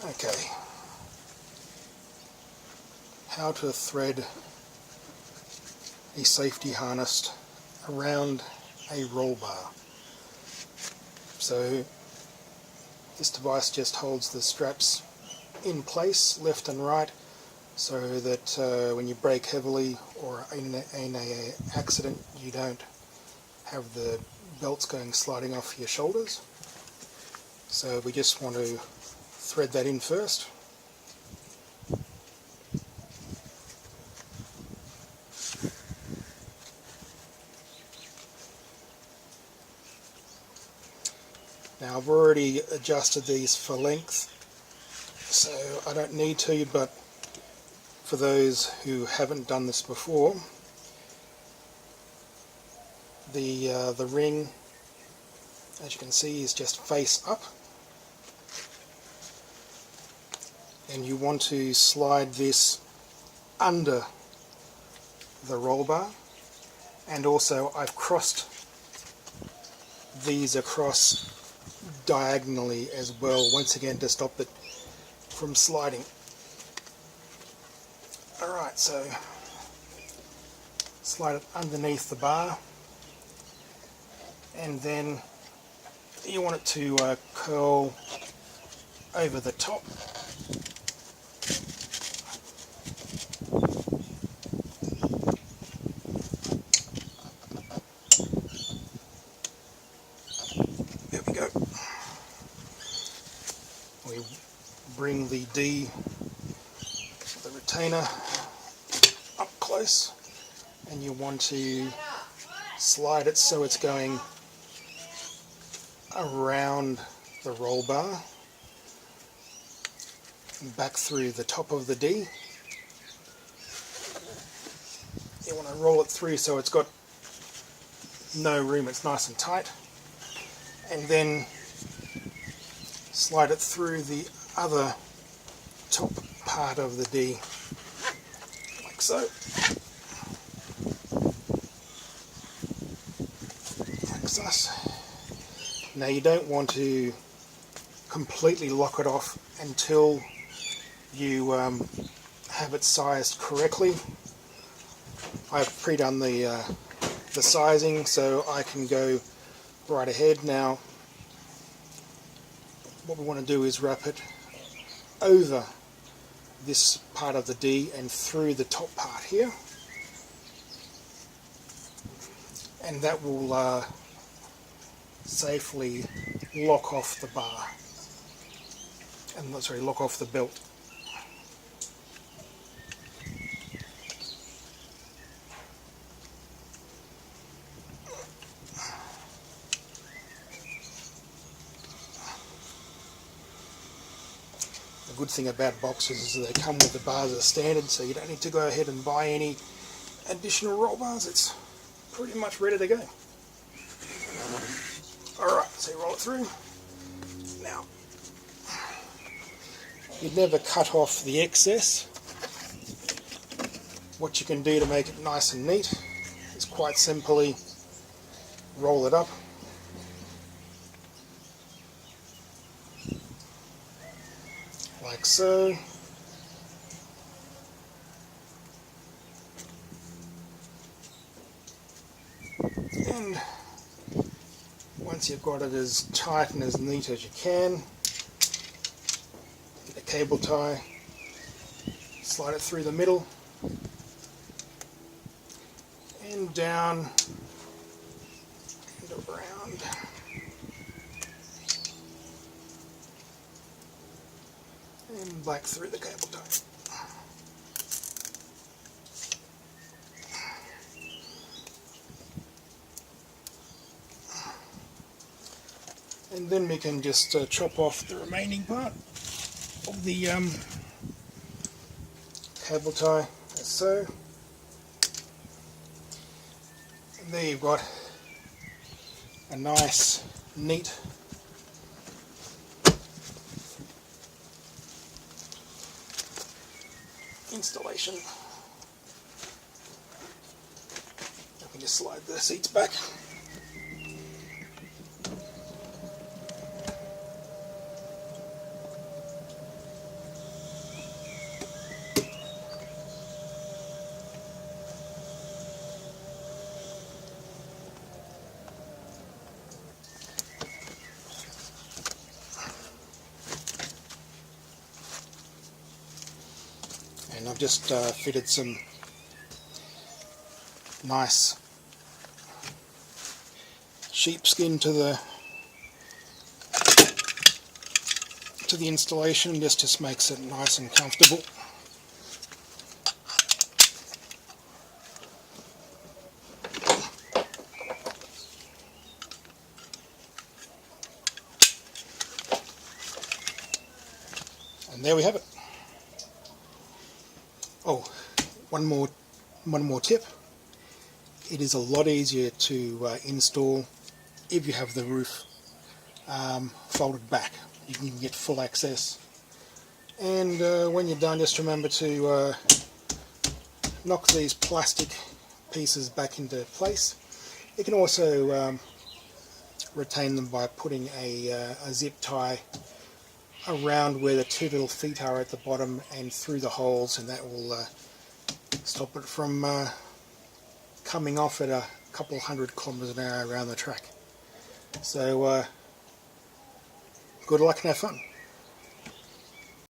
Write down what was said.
Okay, how to thread a safety harness around a roll bar. So this device just holds the straps in place left and right so that when you brake heavily or in an accident you don't have the belts going sliding off your shoulders. So we just want to thread that in first. Now I've already adjusted these for length, so I don't need to, but for those who haven't done this before, the ring, as you can see, is just face up, and you want to slide this under the roll bar, and also I've crossed these across diagonally as well, once again to stop it from sliding. Alright, so slide it underneath the bar, and then you want it to curl over the top. There we go. We bring the D, the retainer, up close, and you want to slide it so it's going around the roll bar, back through the top of the D. You want to roll it through so it's got no room, it's nice and tight, and then slide it through the other top part of the D, like so. Like so. Now you don't want to completely lock it off until you have it sized correctly. I've pre-done the sizing, so I can go right ahead. Now what we want to do is wrap it over this part of the D and through the top part here, and that will safely lock off the bar, and sorry, lock off the belt. The good thing about Boxsters is that they come with the bars as standard, so you don't need to go ahead and buy any additional roll bars. It's pretty much ready to go. Alright, so you roll it through. Now, you'd never cut off the excess. What you can do to make it nice and neat is quite simply roll it up. Like so. And once you've got it as tight and as neat as you can, get a cable tie, slide it through the middle, and down and around. And back through the cable tie. And then we can just chop off the remaining part of the cable tie, as so. And there you've got a nice, neat installation. I can just slide the seats back. And I've just fitted some nice sheepskin to the installation. This just makes it nice and comfortable. And there we have it. Oh, one more tip. It is a lot easier to install if you have the roof folded back. You can get full access. And when you're done, just remember to knock these plastic pieces back into place. You can also retain them by putting a zip tie around where the two little feet are at the bottom and through the holes, and that will stop it from coming off at a couple 100 kilometers an hour around the track. So good luck and have fun.